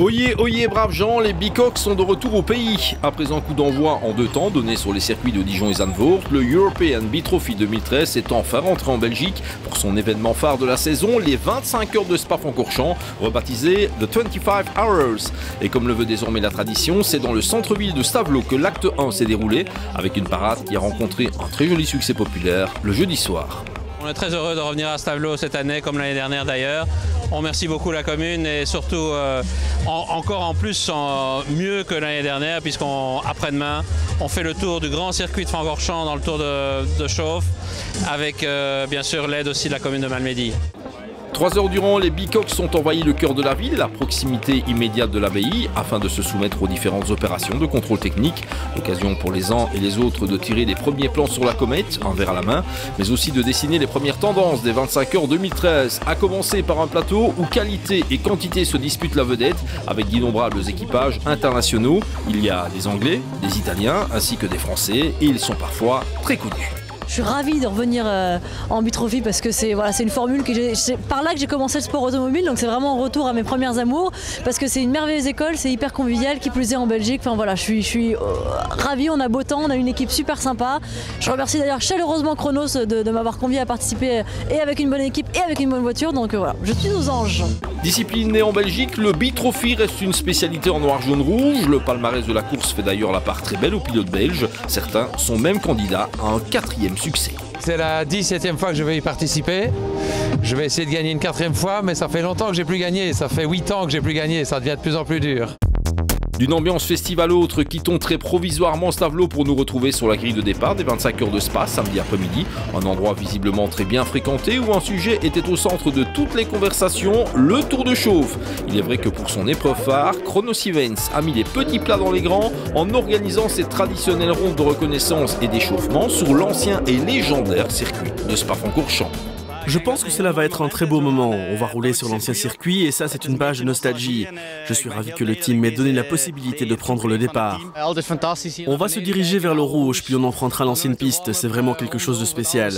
Oyez, oyez, braves gens, les Bicoques sont de retour au pays. Après un coup d'envoi en 2 temps donné sur les circuits de Dijon et Zandvoort, le European Beat Trophy 2013 est enfin rentré en Belgique pour son événement phare de la saison, les 25 heures de Spa-Francorchamps, rebaptisé The 25 Hours. Et comme le veut désormais la tradition, c'est dans le centre-ville de Stavelot que l'acte 1 s'est déroulé, avec une parade qui a rencontré un très joli succès populaire le jeudi soir. On est très heureux de revenir à Stavelot cette année, comme l'année dernière d'ailleurs. On remercie beaucoup la commune et surtout encore en plus mieux que l'année dernière, puisqu'après-demain, on fait le tour du grand circuit de Francorchamps dans le tour de chauffe, avec bien sûr l'aide aussi de la commune de Malmedy. 3 heures durant, les Bicoques sont envahis le cœur de la ville, la proximité immédiate de l'abbaye, afin de se soumettre aux différentes opérations de contrôle technique. L'occasion pour les uns et les autres de tirer les premiers plans sur la comète, un verre à la main, mais aussi de dessiner les premières tendances des 25 heures 2013, à commencer par un plateau où qualité et quantité se disputent la vedette, avec d'innombrables équipages internationaux. Il y a des Anglais, des Italiens, ainsi que des Français, et ils sont parfois très connus. Je suis ravie de revenir en Beat Trophy parce que c'est une formule c'est par là que j'ai commencé le sport automobile, donc c'est vraiment un retour à mes premières amours parce que c'est une merveilleuse école, c'est hyper convivial, qui plus est en Belgique. Enfin voilà, je suis ravie, on a beau temps, on a une équipe super sympa. Je remercie d'ailleurs chaleureusement Chronos de m'avoir convié à participer et avec une bonne équipe et avec une bonne voiture, donc voilà, je suis aux anges. Discipline née en Belgique, le Beat Trophy reste une spécialité en noir, jaune, rouge. Le palmarès de la course fait d'ailleurs la part très belle aux pilotes belges. Certains sont même candidats à un 4e succès. C'est la 17e fois que je vais y participer. Je vais essayer de gagner une 4e fois, mais ça fait longtemps que j'ai plus gagné. Ça fait 8 ans que j'ai plus gagné. Ça devient de plus en plus dur. D'une ambiance festive à l'autre, quittons très provisoirement Stavelot pour nous retrouver sur la grille de départ des 25 heures de Spa samedi après-midi. Un endroit visiblement très bien fréquenté où un sujet était au centre de toutes les conversations, le tour de chauffe. Il est vrai que pour son épreuve phare, Chronos Events a mis les petits plats dans les grands en organisant ses traditionnelles rondes de reconnaissance et d'échauffement sur l'ancien et légendaire circuit de Spa-Francorchamps. Je pense que cela va être un très beau moment. On va rouler sur l'ancien circuit et ça, c'est une page de nostalgie. Je suis ravi que le team m'ait donné la possibilité de prendre le départ. On va se diriger vers le rouge, puis on empruntera l'ancienne piste. C'est vraiment quelque chose de spécial.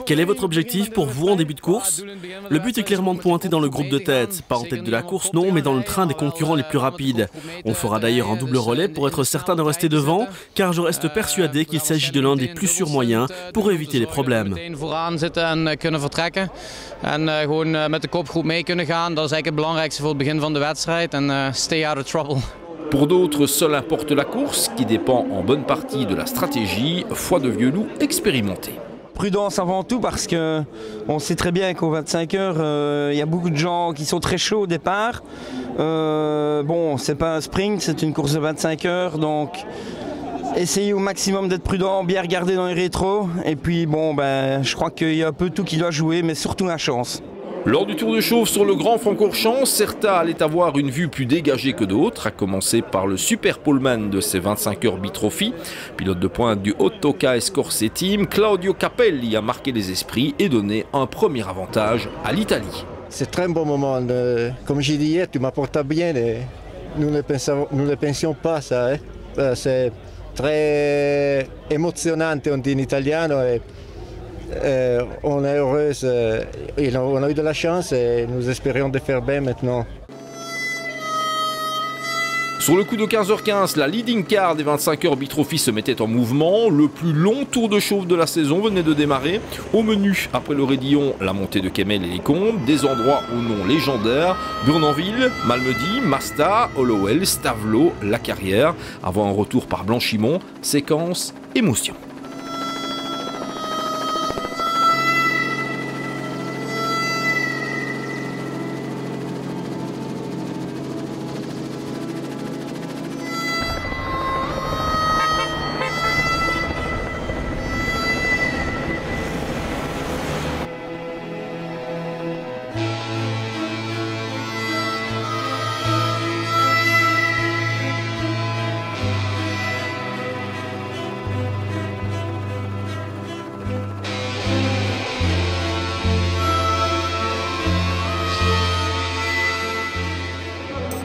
Quel est votre objectif pour vous en début de course? Le but est clairement de pointer dans le groupe de tête. Pas en tête de la course, non, mais dans le train des concurrents les plus rapides. On fera d'ailleurs un double relais pour être certain de rester devant, car je reste persuadé qu'il s'agit de l'un des plus sûrs moyens pour éviter les problèmes. Pour d'autres, seul importe la course, qui dépend en bonne partie de la stratégie, foi de vieux loup expérimenté. Prudence avant tout parce que on sait très bien qu'aux 25 heures, il y a beaucoup de gens qui sont très chauds au départ. Bon, c'est pas un sprint, c'est une course de 25 heures, donc essayez au maximum d'être prudent, bien regarder dans les rétros. Et puis bon, je crois qu'il y a un peu tout qui doit jouer, mais surtout la chance. Lors du tour de chauffe sur le Grand Francorchamps, certains allaient avoir une vue plus dégagée que d'autres, à commencer par le super poleman de ces 25 heures Beat Trophy. Pilote de pointe du Autoca Escorse Team, Claudio Capelli a marqué les esprits et donné un premier avantage à l'Italie. C'est un très bon moment. Comme j'ai dit hier, tu m'apportes bien. Nous ne pensions pas ça. C'est très émotionnant, on dit en italien. On est heureuse, on a eu de la chance et nous espérons de faire bien maintenant. Sur le coup de 15h15, la leading car des 25 heures Beat Trophy se mettait en mouvement. Le plus long tour de chauffe de la saison venait de démarrer. Au menu, après le Raidillon, la montée de Kemmel et les Combes, des endroits au nom légendaire, Burnanville, Malmedy, Masta, Hollowell, Stavelot, La Carrière, avant un retour par Blanchimont, séquence émotion.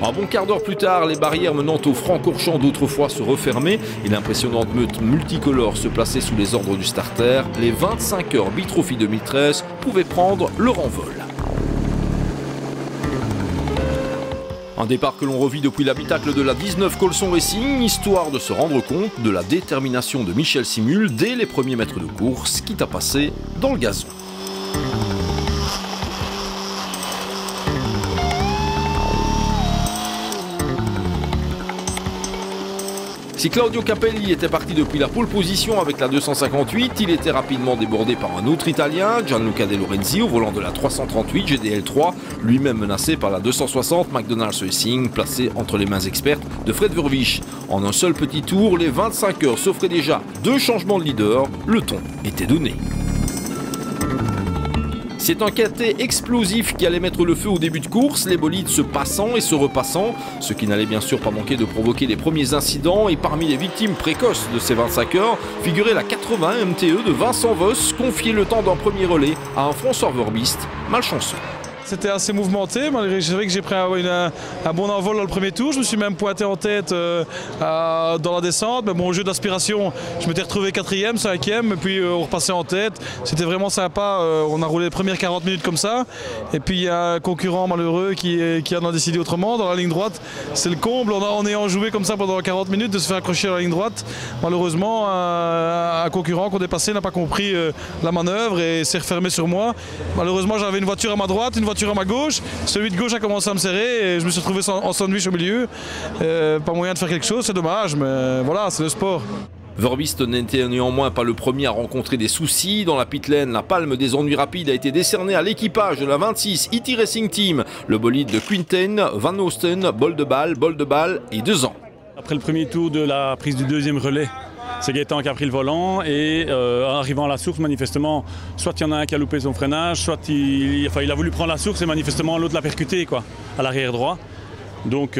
Un bon quart d'heure plus tard, les barrières menant au Francorchamps d'autrefois se refermaient et l'impressionnante meute multicolore se plaçait sous les ordres du starter. Les 25 heures Beat Trophy 2013 pouvaient prendre leur envol. Un départ que l'on revit depuis l'habitacle de la 19 Colson Racing, histoire de se rendre compte de la détermination de Michel Simul dès les premiers mètres de course, quitte à passer dans le gazon. Si Claudio Capelli était parti depuis la pole position avec la 258, il était rapidement débordé par un autre Italien, Gianluca De Lorenzi, au volant de la 338 GDL3, lui-même menacé par la 260 McDonald's Racing, placée entre les mains expertes de Fred Verwisch. En un seul petit tour, les 25 heures s'offraient déjà 2 changements de leader, le ton était donné. C'est un quintet explosif qui allait mettre le feu au début de course, les bolides se passant et se repassant, ce qui n'allait bien sûr pas manquer de provoquer les premiers incidents. Et parmi les victimes précoces de ces 25 heures, figurait la 80 MTE de Vincent Voss, confié le temps d'un premier relais à un François Verbist malchanceux. C'était assez mouvementé, malgré c'est vrai que j'ai pris un bon envol dans le premier tour. Je me suis même pointé en tête dans la descente. Mais bon, au jeu d'aspiration, je m'étais retrouvé 4e, 5e, et puis on repassait en tête. C'était vraiment sympa. On a roulé les premières 40 minutes comme ça. Et puis il y a un concurrent malheureux qui en a décidé autrement. Dans la ligne droite, c'est le comble. En ayant joué comme ça pendant 40 minutes, de se faire accrocher à la ligne droite. Malheureusement, un concurrent qu'on dépassait n'a pas compris la manœuvre et s'est refermé sur moi. Malheureusement, j'avais une voiture à ma droite, une voiture à ma gauche, celui de gauche a commencé à me serrer et je me suis retrouvé en sandwich au milieu. Pas moyen de faire quelque chose, c'est dommage, mais voilà, c'est le sport. Verbist n'était néanmoins pas le premier à rencontrer des soucis. Dans la pit lane, la palme des ennuis rapides a été décernée à l'équipage de la 26 E.T. Racing Team, le bolide de Quinten, Van Oosten, bol de balle et 2 ans. Après le premier tour de la prise du deuxième relais, c'est Gaëtan qui a pris le volant et en arrivant à la source, manifestement, soit il y en a un qui a loupé son freinage, soit il a voulu prendre la source et manifestement l'autre l'a percuté à l'arrière droit. Donc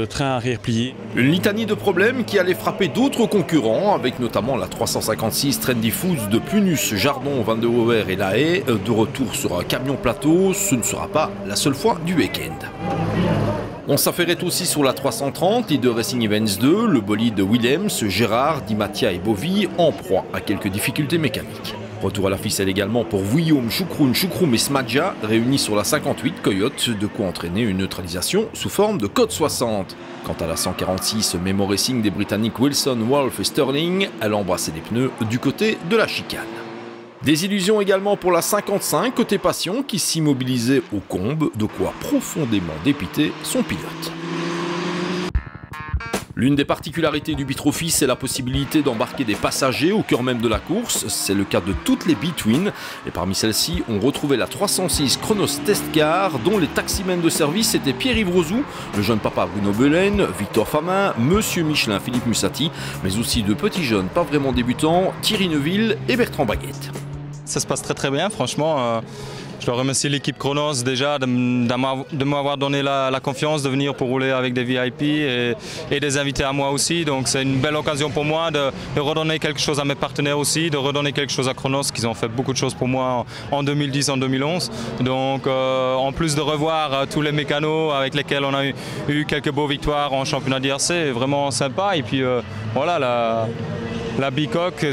train arrière plié. Une litanie de problèmes qui allait frapper d'autres concurrents, avec notamment la 356 Trendy Foods de Punus, Jardon, Van de Hover et La Haye. De retour sur un camion plateau, ce ne sera pas la seule fois du week-end. On s'affairait aussi sur la 330 et de Racing Events 2, le bolide de Williams, Gérard, Di Mattia et Bovy en proie à quelques difficultés mécaniques. Retour à la ficelle également pour Vuillaume, Choukroun et Smadja, réunis sur la 58 Coyote, de quoi entraîner une neutralisation sous forme de code 60. Quant à la 146 Memo Racing des Britanniques Wilson, Wolf et Sterling, elle embrassait des pneus du côté de la chicane. Désillusion également pour la 55 côté Passion qui s'immobilisait au combe, de quoi profondément dépiter son pilote. L'une des particularités du Bitrophy, c'est la possibilité d'embarquer des passagers au cœur même de la course. C'est le cas de toutes les B-Twin. Et parmi celles-ci, on retrouvait la 306 Chronos Test Car, dont les taximens de service étaient Pierre-Yves Rozou, le jeune papa Bruno Belen, Victor Famin, Monsieur Michelin Philippe Mussati, mais aussi de petits jeunes pas vraiment débutants, Thierry Neuville et Bertrand Baguette. Ça se passe très très bien, franchement. Je dois remercier l'équipe Chronos déjà de m'avoir donné la confiance de venir pour rouler avec des VIP et des invités à moi aussi. Donc c'est une belle occasion pour moi de redonner quelque chose à mes partenaires aussi, de redonner quelque chose à Chronos qui ont fait beaucoup de choses pour moi en 2010, en 2011. Donc en plus de revoir tous les mécanos avec lesquels on a eu quelques beaux victoires en championnat d'IRC, vraiment sympa. Et puis voilà, la Bicoque,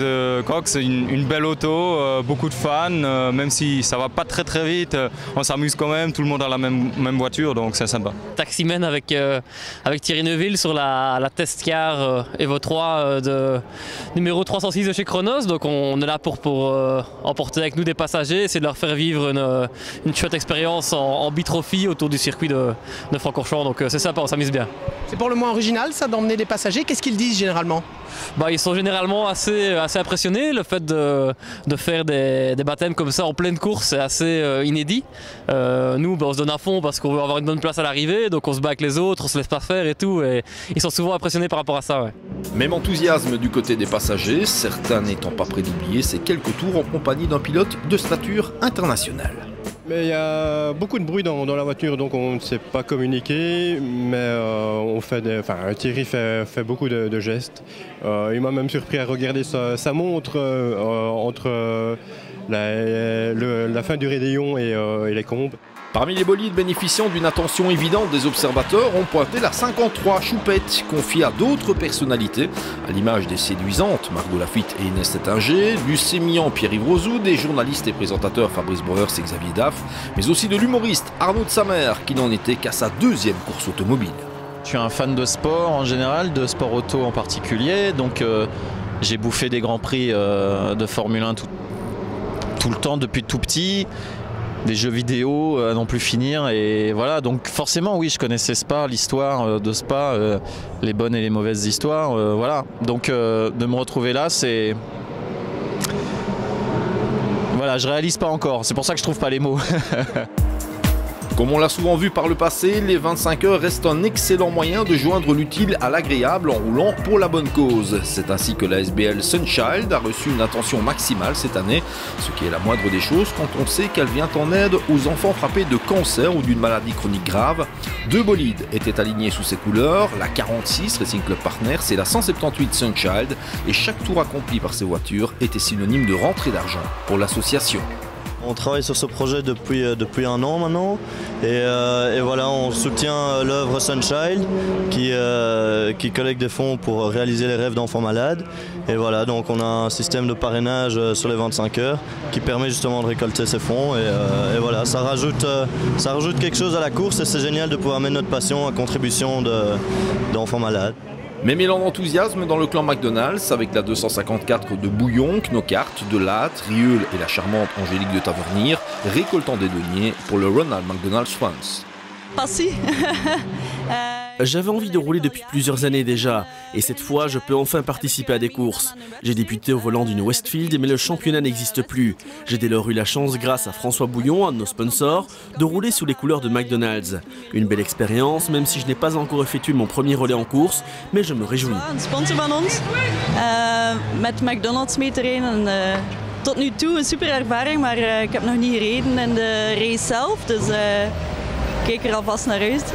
c'est une belle auto, beaucoup de fans, même si ça va pas très très vite, on s'amuse quand même, tout le monde a la même voiture, donc c'est sympa. Taximan avec Thierry Neuville sur la Test Car Evo 3 de numéro 306 de chez Chronos, donc on est là pour emporter avec nous des passagers, essayer de leur faire vivre une chouette expérience en Bitrophy autour du circuit de Francorchamps, donc c'est sympa, on s'amuse bien. C'est pour le moins original ça d'emmener des passagers, qu'est-ce qu'ils disent généralement? Ils sont généralement assez impressionnés. Le fait de faire des baptêmes comme ça en pleine course, c'est assez inédit. Nous, on se donne à fond parce qu'on veut avoir une bonne place à l'arrivée, donc on se bat avec les autres, on se laisse pas faire et tout. Et ils sont souvent impressionnés par rapport à ça. Ouais. Même enthousiasme du côté des passagers, certains n'étant pas prêts d'oublier ces quelques tours en compagnie d'un pilote de stature internationale. Mais il y a beaucoup de bruit dans la voiture, donc on ne sait pas communiquer, mais Thierry fait beaucoup de gestes. Il m'a même surpris à regarder sa montre entre la fin du Rédéon et les combes. Parmi les bolides bénéficiant d'une attention évidente des observateurs, on pointait la 53 Choupette, confiée à d'autres personnalités, à l'image des séduisantes Margot Lafitte et Inès Tettinger, du sémillant Pierre-Yves Rozoux, des journalistes et présentateurs Fabrice Breuers et Xavier Daff, mais aussi de l'humoriste Arnaud de Samer, qui n'en était qu'à sa deuxième course automobile. Je suis un fan de sport en général, de sport auto en particulier, donc j'ai bouffé des grands prix de Formule 1 tout le temps depuis tout petit. Des jeux vidéo à n'en plus finir, et voilà, donc forcément oui, je connaissais Spa, l'histoire de Spa, les bonnes et les mauvaises histoires, voilà, donc de me retrouver là, c'est... Voilà, je réalise pas encore, c'est pour ça que je trouve pas les mots. Comme on l'a souvent vu par le passé, les 25 heures restent un excellent moyen de joindre l'utile à l'agréable en roulant pour la bonne cause. C'est ainsi que la SBL Sunchild a reçu une attention maximale cette année, ce qui est la moindre des choses quand on sait qu'elle vient en aide aux enfants frappés de cancer ou d'une maladie chronique grave. 2 bolides étaient alignés sous ces couleurs, la 46 Racing Club Partner, c'est la 178 Sunchild, et chaque tour accompli par ces voitures était synonyme de rentrée d'argent pour l'association. On travaille sur ce projet depuis un an maintenant, et voilà, on soutient l'œuvre Sunchild qui collecte des fonds pour réaliser les rêves d'enfants malades. Et voilà, donc on a un système de parrainage sur les 25 heures qui permet justement de récolter ces fonds, et voilà, ça rajoute quelque chose à la course, et c'est génial de pouvoir mettre notre passion à contribution d'enfants malades. Même élan d'enthousiasme dans le clan McDonald's avec la 254 de Bouillon, Knockhart, de Latte, Rieul et la charmante Angélique de Tavernier, récoltant des deniers pour le Ronald McDonald's France. Merci. J'avais envie de rouler depuis plusieurs années déjà, et cette fois je peux enfin participer à des courses. J'ai débuté au volant d'une Westfield, mais le championnat n'existe plus. J'ai dès lors eu la chance, grâce à François Bouillon, un de nos sponsors, de rouler sous les couleurs de McDonald's. Une belle expérience, même si je n'ai pas encore effectué mon premier relais en course, mais je me réjouis. Een sponsor van ons, met McDonald's mee te rijden. Tot nu toe een super ervaring, maar ik heb nog niet gereden in de race zelf, dus kijk er alvast naar uit.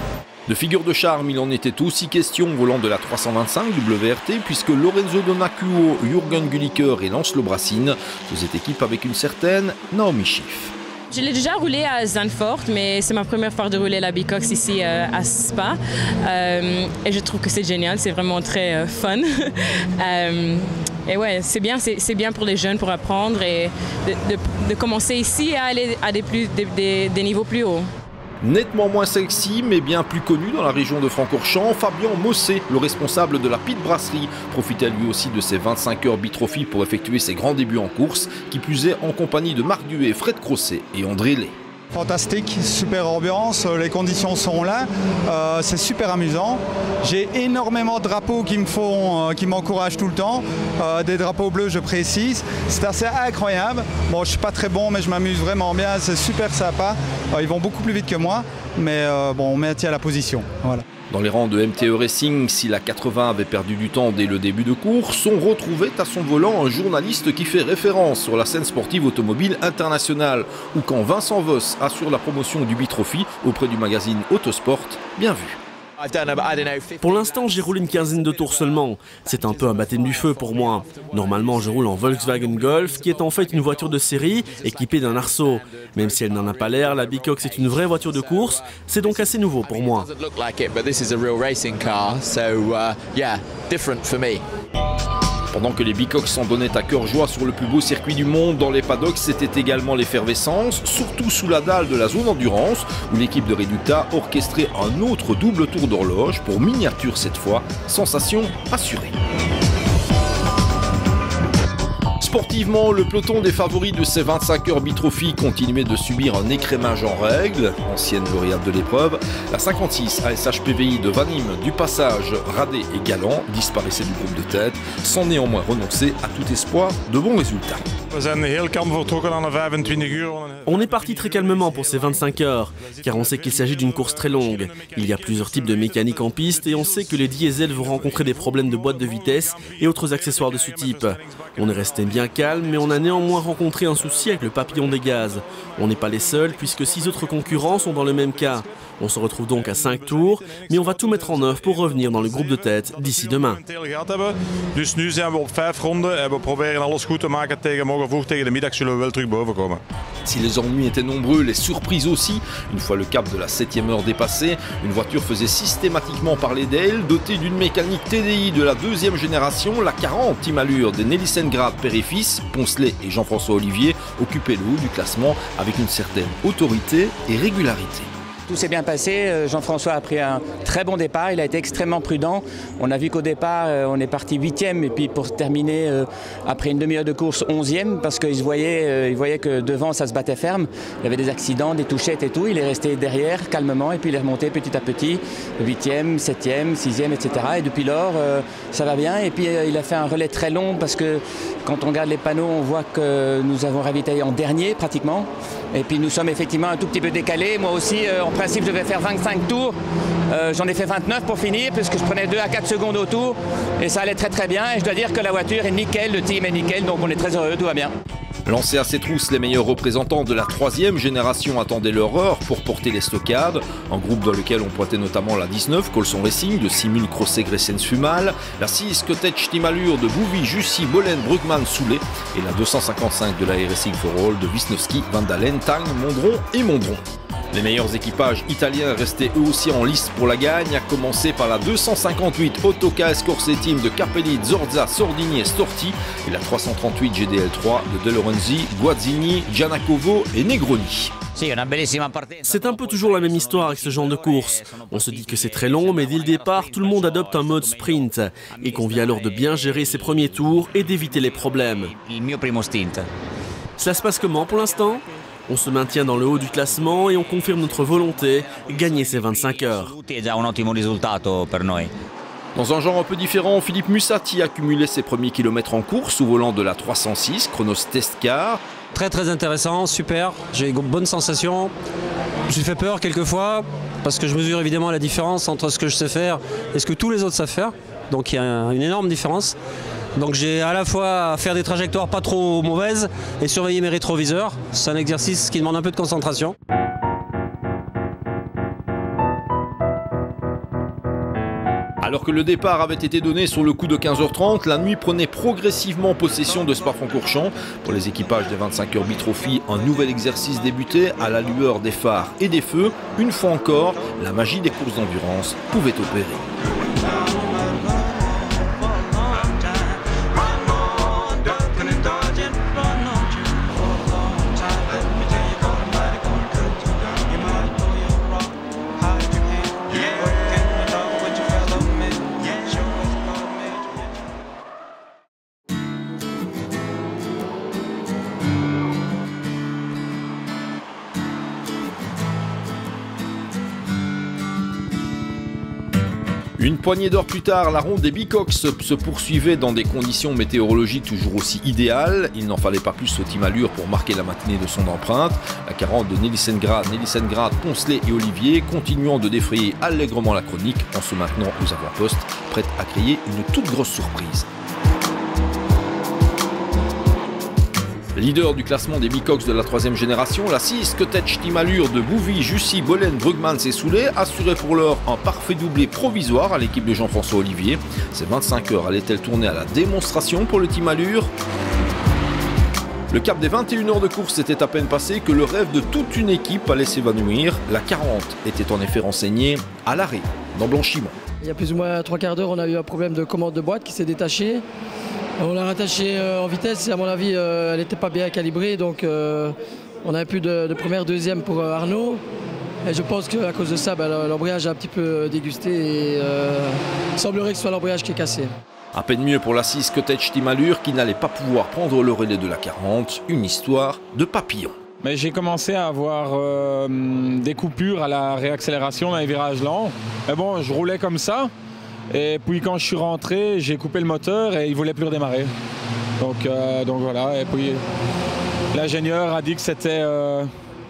De figure de charme, il en était aussi question au volant de la 325 WRT, puisque Lorenzo Donacuo, Jürgen Gulliker et Lance Lobracine faisaient équipe avec une certaine Naomi Schiff. Je l'ai déjà roulé à Zandvoort, mais c'est ma première fois de rouler la Bicox ici à Spa. Et je trouve que c'est génial, c'est vraiment très fun. Et ouais, c'est bien pour les jeunes pour apprendre et de commencer ici à aller à des niveaux plus hauts. Nettement moins sexy, mais bien plus connu dans la région de Francorchamps, Fabien Mossé, le responsable de la Pit Brasserie, profitait lui aussi de ses 25 heures Bitrophy pour effectuer ses grands débuts en course, qui plus est en compagnie de Marc Duet, Fred Crosset et André Lay. Fantastique, super ambiance, les conditions sont là, c'est super amusant. J'ai énormément de drapeaux qui m'encouragent tout le temps, des drapeaux bleus je précise, c'est assez incroyable. Bon, je ne suis pas très bon mais je m'amuse vraiment bien, c'est super sympa. Ils vont beaucoup plus vite que moi, mais bon, on maintient la position. Voilà. Dans les rangs de MTE Racing, si la 80 avait perdu du temps dès le début de course, on retrouvait à son volant un journaliste qui fait référence sur la scène sportive automobile internationale, ou quand Vincent Voss assure la promotion du Bitrophy auprès du magazine Autosport, bien vu. Pour l'instant, j'ai roulé une quinzaine de tours seulement. C'est un peu un baptême du feu pour moi. Normalement, je roule en Volkswagen Golf, qui est en fait une voiture de série équipée d'un arceau. Même si elle n'en a pas l'air, la Bicox est une vraie voiture de course. C'est donc assez nouveau pour moi. Pendant que les Bicox s'en donnaient à cœur joie sur le plus beau circuit du monde, dans les paddocks, c'était également l'effervescence, surtout sous la dalle de la zone endurance, où l'équipe de Reducta orchestrait un autre double tour d'horloge, pour miniature cette fois, sensation assurée. Sportivement, le peloton des favoris de ces 25 heures Bitrophy continuait de subir un écrémage en règle, ancienne lauréate de l'épreuve. La 56 ASHPVI de Vanim, du passage Radé et Galant disparaissait du groupe de tête, sans néanmoins renoncer à tout espoir de bons résultats. On est parti très calmement pour ces 25 heures, car on sait qu'il s'agit d'une course très longue. Il y a plusieurs types de mécanique en piste et on sait que les diesels vont rencontrer des problèmes de boîte de vitesse et autres accessoires de ce type. On est resté bien calme, mais on a néanmoins rencontré un souci avec le papillon des gaz. On n'est pas les seuls, puisque 6 autres concurrents sont dans le même cas. On se retrouve donc à 5 tours, mais on va tout mettre en œuvre pour revenir dans le groupe de tête d'ici demain. Dus nu zijn we op 5 ronden en we proberen alles goed te maken tegen morgen vroeg tegen de middag zullen we wel terug boven komen. Si les ennuis étaient nombreux, les surprises aussi. Une fois le cap de la 7e heure dépassé, une voiture faisait systématiquement parler d'elle, dotée d'une mécanique TDI de la 2e génération, la 40 Team Allure des Nelissengrad père et fils, Poncelet et Jean-François Olivier occupaient le haut du classement avec une certaine autorité et régularité. Tout s'est bien passé, Jean-François a pris un très bon départ, il a été extrêmement prudent. On a vu qu'au départ, on est parti 8e et puis pour terminer, après une demi-heure de course, 11e parce qu'il voyait que devant ça se battait ferme. Il y avait des accidents, des touchettes et tout. Il est resté derrière calmement et puis il est remonté petit à petit, 8e, 7e, 6e, etc. Et depuis lors, ça va bien. Et puis il a fait un relais très long parce que quand on regarde les panneaux, on voit que nous avons ravitaillé en dernier pratiquement. Et puis nous sommes effectivement un tout petit peu décalés. Moi aussi, en principe, je vais faire 25 tours. J'en ai fait 29 pour finir, puisque je prenais 2 à 4 secondes au tour. Et ça allait très très bien. Et je dois dire que la voiture est nickel, le team est nickel, donc on est très heureux, tout va bien. Lancés à ses trousses, les meilleurs représentants de la 3e génération attendaient leur heure pour porter les stockades. Un groupe dans lequel on pointait notamment la 19 Colson Racing de Simul Crosset Gressens Fumal, la 6 Cottage Team Allure de Bouvy, Jussi, Bolen, Brugman, Soulet et la 255 de la Racing for All de Wisnowski, Van Dalen, Tang, Mondron et Mondron. Les meilleurs équipages italiens restaient eux aussi en lice pour la gagne, à commencer par la 258 Autocas Corse Team de Capelli, Zorza, Sordini et Storti et la 338 GDL3 de De Lorenzi, Guazzini, Giannacovo et Negroni. C'est un peu toujours la même histoire avec ce genre de course. On se dit que c'est très long, mais dès le départ, tout le monde adopte un mode sprint et qu'on vient alors de bien gérer ses premiers tours et d'éviter les problèmes. Cela se passe comment pour l'instant ? On se maintient dans le haut du classement et on confirme notre volonté, gagner ces 25 heures. Dans un genre un peu différent, Philippe Mussati a cumulé ses premiers kilomètres en course au volant de la 306 Chronos Test Car. Très intéressant, super, j'ai une bonne sensation. Je me suis fait peur quelquefois parce que je mesure évidemment la différence entre ce que je sais faire et ce que tous les autres savent faire. Donc il y a une énorme différence. Donc j'ai à la fois à faire des trajectoires pas trop mauvaises et surveiller mes rétroviseurs. C'est un exercice qui demande un peu de concentration. Alors que le départ avait été donné sur le coup de 15h30, la nuit prenait progressivement possession de Spa-Francorchamps. Pour les équipages des 25 heures Bitrophy, un nouvel exercice débutait à la lueur des phares et des feux. Une fois encore, la magie des courses d'endurance pouvait opérer. Une poignée d'heures plus tard, la ronde des Bicoques se poursuivait dans des conditions météorologiques toujours aussi idéales. Il n'en fallait pas plus au Team Allure pour marquer la matinée de son empreinte. La 40 de Nelissengrad, Poncelet et Olivier continuant de défrayer allègrement la chronique en se maintenant aux avant-postes, prête à créer une toute grosse surprise. Leader du classement des Bicoques de la 3e génération, la 6 Cottage Team Allure de Bouvy, Jussi, Bolen, Brugmans et Soulet assurait pour l'heure un parfait doublé provisoire à l'équipe de Jean-François Olivier. Ces 25 heures allaient-elles tourner à la démonstration pour le Team Allure ? Le cap des 21 heures de course était à peine passé que le rêve de toute une équipe allait s'évanouir. La 40 était en effet renseignée à l'arrêt, dans Blanchimont. Il y a plus ou moins 3/4 d'heure, on a eu un problème de commande de boîte qui s'est détaché. On l'a rattachée en vitesse et à mon avis, elle n'était pas bien calibrée. Donc on n'avait plus de première, deuxième pour Arnaud. Et je pense qu'à cause de ça, l'embrayage a un petit peu dégusté et il semblerait que ce soit l'embrayage qui est cassé. À peine mieux pour la 6 Cottage Team Allure qui n'allait pas pouvoir prendre le relais de la 40. Une histoire de papillon. Mais j'ai commencé à avoir des coupures à la réaccélération dans les virages lents. Mais bon, je roulais comme ça. Et puis quand je suis rentré, j'ai coupé le moteur et il ne voulait plus redémarrer. Donc voilà. Et puis l'ingénieur a dit que c'était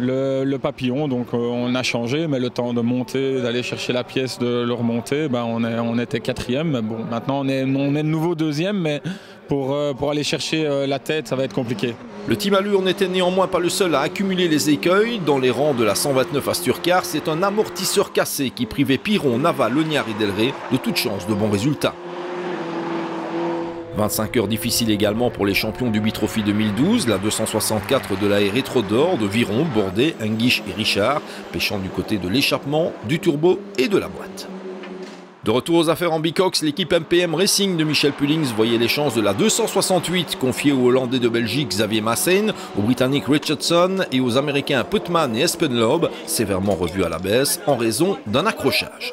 le papillon. Donc on a changé, mais le temps de monter, d'aller chercher la pièce, de le remonter, on était 4e. Mais bon, maintenant on est de nouveau 2e, mais pour aller chercher la tête, ça va être compliqué. Le Team Allure n'était néanmoins pas le seul à accumuler les écueils. Dans les rangs de la 129 à Sturcar, c'est un amortisseur cassé qui privait Piron, Naval, Lognard et Delray de toute chance de bons résultats. 25 heures difficiles également pour les champions du Bitrophy 2012, la 264 de la Rétro d'Or de Viron, Bordet, Enguiche et Richard, pêchant du côté de l'échappement, du turbo et de la boîte. De retour aux affaires en Bicox, l'équipe MPM Racing de Michel Pullings voyait les chances de la 268 confiée aux Hollandais de Belgique Xavier Massen, aux Britanniques Richardson et aux Américains Putman et Espenlaub, sévèrement revus à la baisse en raison d'un accrochage.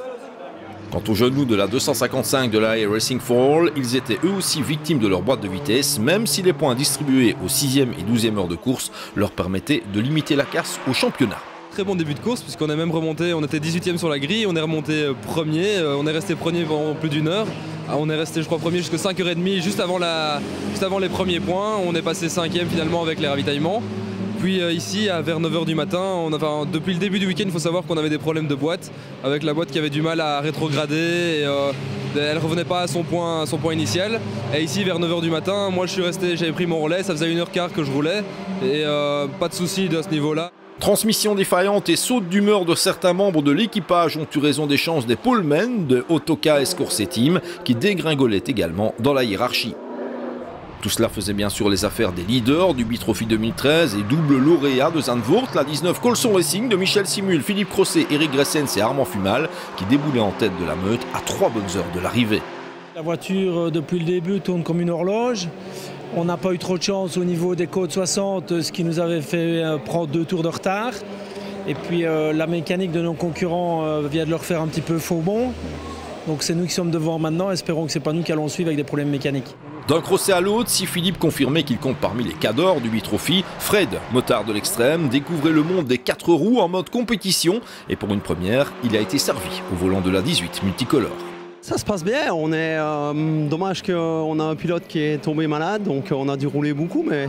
Quant aux genoux de la 255 de la Racing for All, ils étaient eux aussi victimes de leur boîte de vitesse, même si les points distribués aux 6e et 12e heures de course leur permettaient de limiter la casse au championnat. Très bon début de course puisqu'on est même remonté, on était 18e sur la grille, on est remonté premier, on est resté premier pendant plus d'1 heure. On est resté je crois premier jusqu'à 5h30 juste avant les premiers points, on est passé 5e finalement avec les ravitaillements. Puis ici, vers 9h du matin, depuis le début du week-end, il faut savoir qu'on avait des problèmes de boîte, avec la boîte qui avait du mal à rétrograder, et, elle ne revenait pas à son point initial. Et ici, vers 9h du matin, moi je suis resté, j'avais pris mon relais, ça faisait 1h15 que je roulais, et pas de soucis de ce niveau-là. Transmission défaillante et saute d'humeur de certains membres de l'équipage ont eu raison des chances des polemen de Otoka Escorse Team, qui dégringolaient également dans la hiérarchie. Tout cela faisait bien sûr les affaires des leaders du Bitrophy 2013 et double lauréat de Zandvoort, la 19 Colson Racing de Michel Simul, Philippe Crosset, Eric Gressens et Armand Fumal qui déboulaient en tête de la meute à 3 bonnes heures de l'arrivée. La voiture depuis le début tourne comme une horloge. On n'a pas eu trop de chance au niveau des côtes 60, ce qui nous avait fait prendre 2 tours de retard. Et puis la mécanique de nos concurrents vient de leur faire un petit peu faux bond. Donc c'est nous qui sommes devant maintenant, espérons que ce n'est pas nous qui allons suivre avec des problèmes mécaniques. D'un Crosset à l'autre, si Philippe confirmait qu'il compte parmi les cadors du Bitrophy, Fred, motard de l'extrême, découvrait le monde des 4 roues en mode compétition et pour une première, il a été servi au volant de la 18 multicolore. Ça se passe bien, dommage qu'on a un pilote qui est tombé malade, donc on a dû rouler beaucoup, mais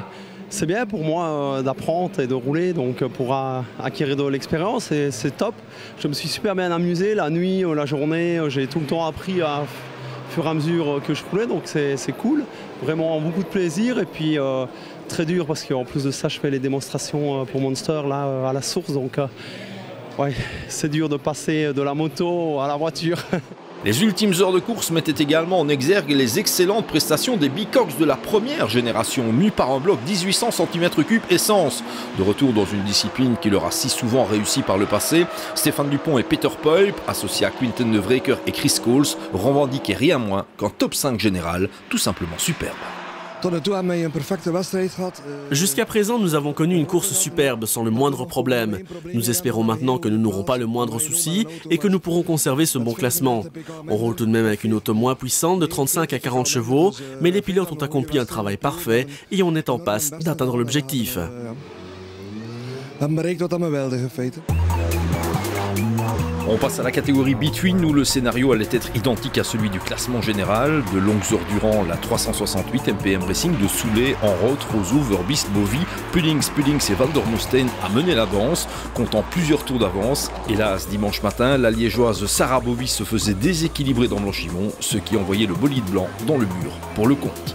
c'est bien pour moi d'apprendre et de rouler, donc pour acquérir de l'expérience, et c'est top. Je me suis super bien amusé la nuit, la journée, j'ai tout le temps appris au fur et à mesure que je roulais, donc c'est cool, vraiment beaucoup de plaisir, et puis très dur parce qu'en plus de ça je fais les démonstrations pour Monster là à la source, donc ouais, c'est dur de passer de la moto à la voiture. Les ultimes heures de course mettaient également en exergue les excellentes prestations des Bicox de la première génération, mus par un bloc 1800 cm3 essence. De retour dans une discipline qui leur a si souvent réussi par le passé, Stéphane Dupont et Peter Poip, associés à Quinten de Vreker et Chris Coles, revendiquaient rien moins qu'un top 5 général, tout simplement superbe. Jusqu'à présent, nous avons connu une course superbe sans le moindre problème. Nous espérons maintenant que nous n'aurons pas le moindre souci et que nous pourrons conserver ce bon classement. On roule tout de même avec une auto moins puissante de 35 à 40 chevaux, mais les pilotes ont accompli un travail parfait et on est en passe d'atteindre l'objectif. On passe à la catégorie Between où le scénario allait être identique à celui du classement général. De longues heures durant, la 368 MPM Racing de Soulé, Enroth, Roseau, Verbist, Bovy, Pullings et Van der Moesten a mené la danse, comptant plusieurs tours d'avance. Hélas, dimanche matin, la liégeoise Sarah Bovy se faisait déséquilibrer dans Blanchimont, ce qui envoyait le bolide blanc dans le mur pour le compte.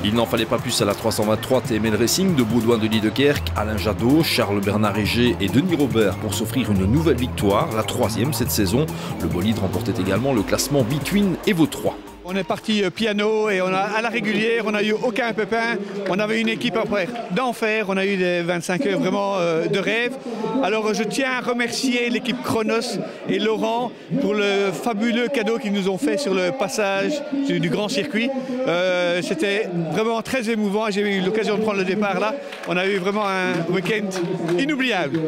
Il n'en fallait pas plus à la 323 TML Racing de Baudouin de Liedekerk, Alain Jadot, Charles Bernard Égé et Denis Robert pour s'offrir une nouvelle victoire, la 3e cette saison. Le bolide remportait également le classement Between Evo 3. On est parti piano et à la régulière, on n'a eu aucun pépin. On avait une équipe après d'enfer, on a eu des 25 heures vraiment de rêve. Alors je tiens à remercier l'équipe Chronos et Laurent pour le fabuleux cadeau qu'ils nous ont fait sur le passage du grand circuit. C'était vraiment très émouvant, j'ai eu l'occasion de prendre le départ là. On a eu vraiment un week-end inoubliable.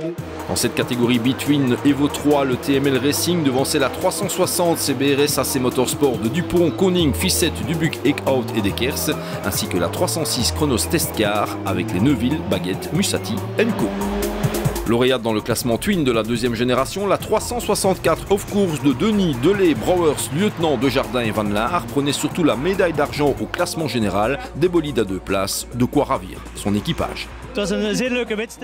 Dans cette catégorie Between Evo 3, le TML Racing devançait la 360 CBRS AC Motorsport de Dupont, Koning, Fissette, Dubuc, Eckhout et Dekers, ainsi que la 306 Chronos Test Car avec les Neuville, Baguette, Mussati, Co. Lauréate dans le classement Twin de la 2e génération, la 364 off-course de Denis, Delay, Brouwers, Lieutenant, Desjardins et Van Laar prenait surtout la médaille d'argent au classement général, des bolides à 2 places, de quoi ravir son équipage.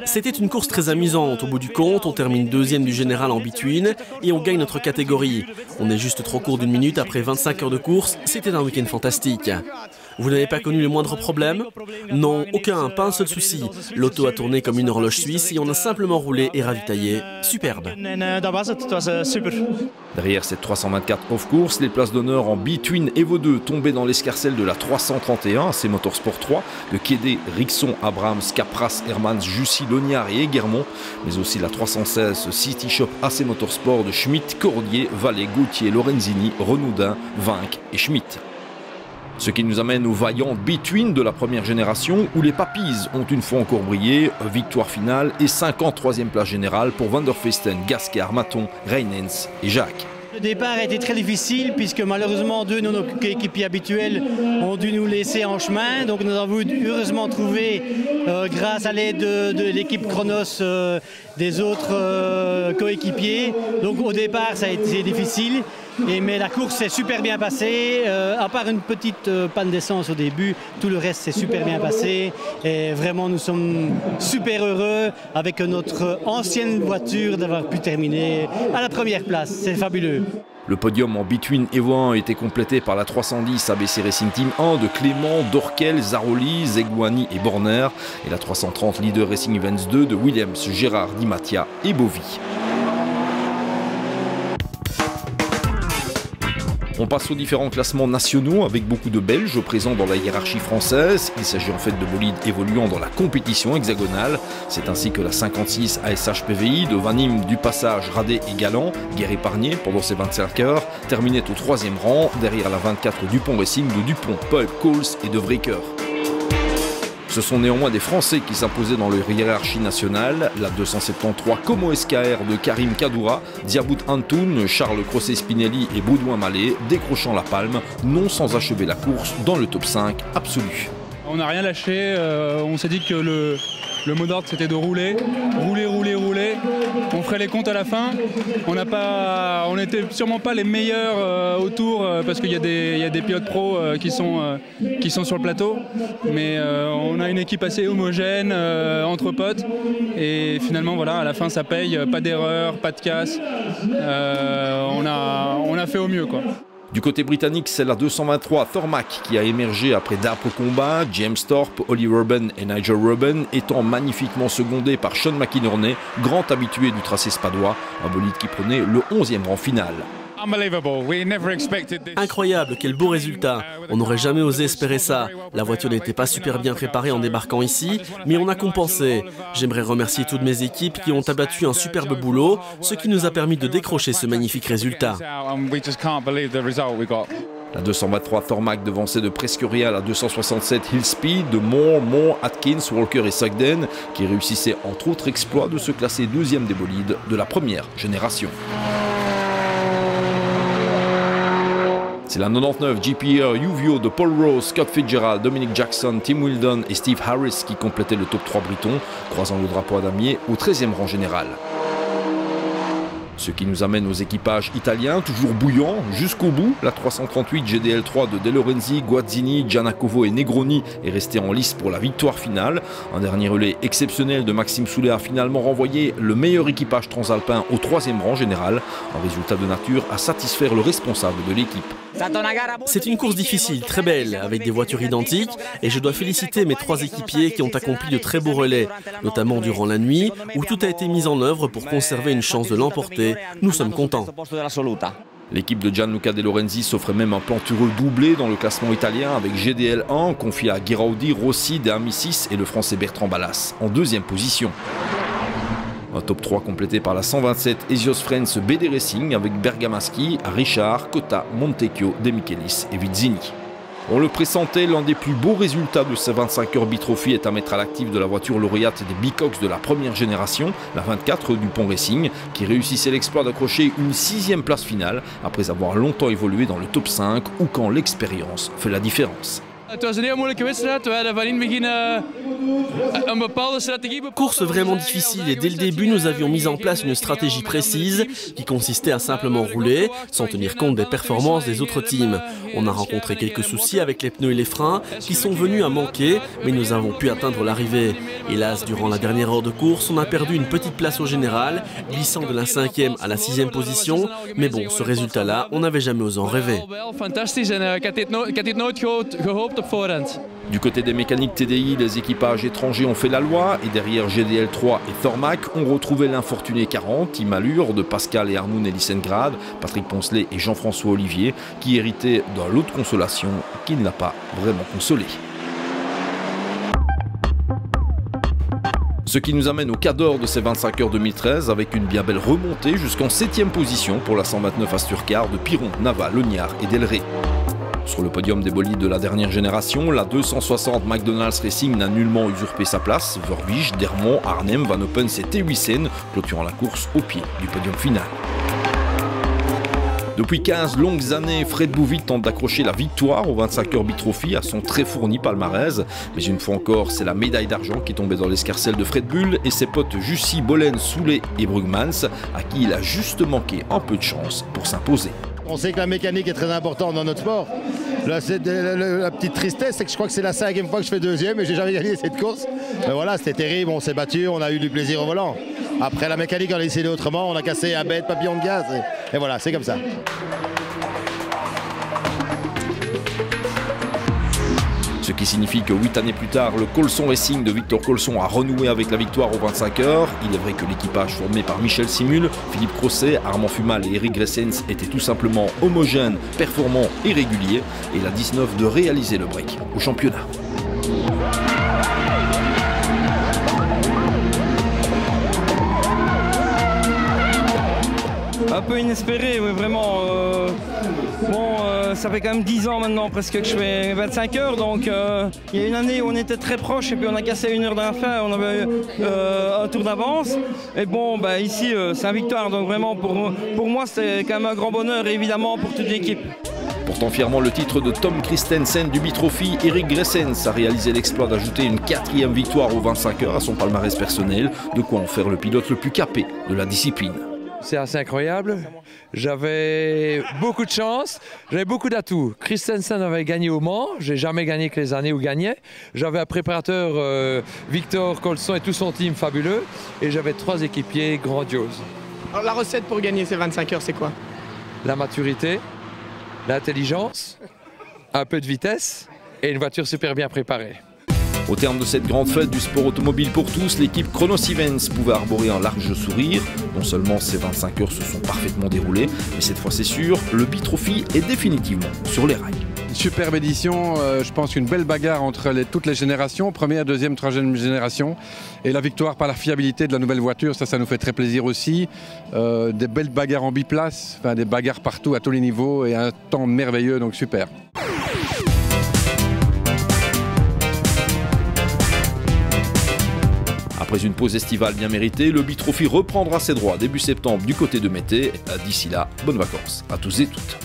C'était une course très amusante. Au bout du compte, on termine deuxième du général en between et on gagne notre catégorie. On est juste trop court d'une minute après 25 heures de course. C'était un week-end fantastique. Vous n'avez pas connu le moindre problème? Non, aucun, pas un seul souci. L'auto a tourné comme une horloge suisse et on a simplement roulé et ravitaillé. Superbe. Derrière cette 324 off-course, les places d'honneur en between Evo 2 tombaient dans l'escarcelle de la 331 AC Motorsport 3 de Kédé, Rixon, Abrams, Capras, Hermans, Jussy, Lognard et Eguermont, mais aussi la 316 City Shop AC Motorsport de Schmitt, Cordier, Vallée, Gauthier, Lorenzini, Renaudin, Vinck et Schmitt. Ce qui nous amène au vaillant between de la première génération où les Papis ont une fois encore brillé, victoire finale et 53e place générale pour Van der Festen, Gasquet, Armaton, Reynens et Jacques. Le départ a été très difficile puisque malheureusement deux de nos coéquipiers habituels ont dû nous laisser en chemin. Donc nous avons heureusement trouvé, grâce à l'aide de l'équipe Chronos, des autres coéquipiers. Donc au départ ça a été difficile, mais la course s'est super bien passée. À part une petite panne d'essence au début, tout le reste s'est super bien passé. Et vraiment nous sommes super heureux avec notre ancienne voiture d'avoir pu terminer à la première place. C'est fabuleux. Le podium en between Evo 1 a été complété par la 310 ABC Racing Team 1 de Clément, Dorkel, Zaroli, Zegouani et Borner et la 330 Leader Racing Events 2 de Williams, Gérard, Di Mattia et Bovy. On passe aux différents classements nationaux avec beaucoup de Belges présents dans la hiérarchie française. Il s'agit en fait de bolides évoluant dans la compétition hexagonale. C'est ainsi que la 56 ASH PVI de Vanim, Dupassage, Radet et Galland, guère épargnée pendant ses 25 heures, terminait au 3e rang derrière la 24 Dupont Racing de Dupont, Pulp, Coles et De Vreeker. Ce sont néanmoins des Français qui s'imposaient dans leur hiérarchie nationale. La 273 Como SKR de Karim Kadoura, Diabout Antoun, Charles Crosset-Spinelli et Baudouin Mallet décrochant la palme, non sans achever la course dans le top 5 absolu. On n'a rien lâché, on s'est dit que le mot d'ordre c'était de rouler. On ferait les comptes à la fin. On n'était sûrement pas les meilleurs autour parce qu'il y a des pilotes pros qui sont sur le plateau. Mais on a une équipe assez homogène entre potes. Et finalement voilà, à la fin ça paye, pas d'erreur, pas de casse. On a fait au mieux quoi. Du côté britannique, c'est la 223 Thormac qui a émergé après d'âpres combats, James Thorpe, Ollie Rubin et Nigel Rubin étant magnifiquement secondés par Sean McInerney, grand habitué du tracé spadois, un bolide qui prenait le 11e rang final. Incroyable, quel beau résultat. On n'aurait jamais osé espérer ça. La voiture n'était pas super bien préparée en débarquant ici, mais on a compensé. J'aimerais remercier toutes mes équipes qui ont abattu un superbe boulot, ce qui nous a permis de décrocher ce magnifique résultat. La 223 Thormac devançait de presque rien la 267 Hillspeed de Moore, Atkins, Walker et Sugden qui réussissaient entre autres exploits de se classer 2e des bolides de la première génération. C'est la 99 GPR Uvio de Paul Rose, Scott Fitzgerald, Dominic Jackson, Tim Wildon et Steve Harris qui complétaient le top 3 briton, croisant le drapeau à damier au 13e rang général. Ce qui nous amène aux équipages italiens, toujours bouillants jusqu'au bout. La 338 GDL3 de De Lorenzi, Guazzini, Giannacovo et Negroni est restée en lice pour la victoire finale. Un dernier relais exceptionnel de Maxime Soulet a finalement renvoyé le meilleur équipage transalpin au 3e rang général. Un résultat de nature à satisfaire le responsable de l'équipe. C'est une course difficile, très belle, avec des voitures identiques, et je dois féliciter mes 3 équipiers qui ont accompli de très beaux relais, notamment durant la nuit, où tout a été mis en œuvre pour conserver une chance de l'emporter. Nous sommes contents. L'équipe de Gianluca De Lorenzi s'offrait même un plantureux doublé dans le classement italien avec GDL1 confié à Ghiraudi, Rossi, De Amicis et le français Bertrand Ballas en 2e position. Un top 3 complété par la 127 Esios Friends BD Racing avec Bergamaschi, Richard, Cotta, Montecchio, De Michelis et Vizzini. On le pressentait, l'un des plus beaux résultats de ces 25 heures Bitrophy est à mettre à l'actif de la voiture lauréate des Bicox de la première génération, la 24 Dupont Racing, qui réussissait l'exploit d'accrocher une 6e place finale après avoir longtemps évolué dans le top 5 ou quand l'expérience fait la différence. Course vraiment difficile et dès le début nous avions mis en place une stratégie précise qui consistait à simplement rouler sans tenir compte des performances des autres teams. On a rencontré quelques soucis avec les pneus et les freins qui sont venus à manquer, mais nous avons pu atteindre l'arrivée. Hélas, durant la dernière heure de course, on a perdu une petite place au général, glissant de la 5e à la 6e position, mais bon, ce résultat-là, on n'avait jamais osé en rêver. Du côté des mécaniques TDI, les équipages étrangers ont fait la loi et derrière GDL3 et Thormac, on retrouvait l'infortuné 40, Team Allure de Pascal et Arnoun Elissengrad, Patrick Poncelet et Jean-François Olivier, qui héritaient d'un lot de consolation qui ne l'a pas vraiment consolé. Ce qui nous amène au cas d'or de ces 25 heures 2013 avec une bien belle remontée jusqu'en 7e position pour la 129 Asturcar de Piron, Nava, Lognard et Delray. Sur le podium des bolides de la dernière génération, la 260 McDonald's Racing n'a nullement usurpé sa place. Verviche, Dermont, Arnhem, Van Oppens et Thewissen clôturant la course au pied du podium final. Depuis 15 longues années, Fred Bouville tente d'accrocher la victoire au 25 heures Bitrophy à son très fourni palmarès. Mais une fois encore, c'est la médaille d'argent qui est tombée dans l'escarcelle de Fred Bull et ses potes Jussi, Bolen, Soulet et Brugmans, à qui il a juste manqué un peu de chance pour s'imposer. On sait que la mécanique est très importante dans notre sport. Là, la petite tristesse, c'est que je crois que c'est la 5e fois que je fais 2e et j'ai jamais gagné cette course. Mais voilà, c'était terrible, on s'est battu, on a eu du plaisir au volant. Après la mécanique, on a décidé autrement, on a cassé un bête papillon de gaz et voilà, c'est comme ça. Ce qui signifie que 8 années plus tard, le Colson Racing de Victor Colson a renoué avec la victoire aux 25 heures. Il est vrai que l'équipage formé par Michel Simul, Philippe Crosset, Armand Fumal et Eric Gressens était tout simplement homogène, performant et régulier. Et la 19 de réaliser le break au championnat. Un peu inespéré, oui, vraiment. Ça fait quand même 10 ans maintenant presque que je fais 25 heures, donc il y a une année où on était très proche et puis on a cassé à 1 heure de la fin, on avait un tour d'avance. Et bon, ici c'est une victoire, donc vraiment pour moi c'est quand même un grand bonheur et évidemment pour toute l'équipe. Portant fièrement le titre de Tom Christensen du Bitrophy, Eric Gressens a réalisé l'exploit d'ajouter une 4e victoire aux 25 heures à son palmarès personnel, de quoi en faire le pilote le plus capé de la discipline. C'est assez incroyable. J'avais beaucoup de chance, j'avais beaucoup d'atouts. Christensen avait gagné au Mans, j'ai jamais gagné que les années où il gagnait. J'avais un préparateur, Victor Colson et tout son team fabuleux. Et j'avais 3 équipiers grandioses. Alors la recette pour gagner ces 25 heures, c'est quoi? La maturité, l'intelligence, un peu de vitesse et une voiture super bien préparée. Au terme de cette grande fête du sport automobile pour tous, l'équipe Chronos Events pouvait arborer un large sourire. Non seulement ces 25 heures se sont parfaitement déroulées, mais cette fois c'est sûr, le Bitrophy est définitivement sur les rails. Une superbe édition, je pense une belle bagarre entre toutes les générations, première, deuxième, troisième génération. Et la victoire par la fiabilité de la nouvelle voiture, ça nous fait très plaisir aussi. Des belles bagarres en biplace, enfin, des bagarres partout à tous les niveaux et un temps merveilleux, donc super. Après une pause estivale bien méritée, le Bitrophy reprendra ses droits début septembre du côté de Mété. D'ici là, bonnes vacances à tous et toutes.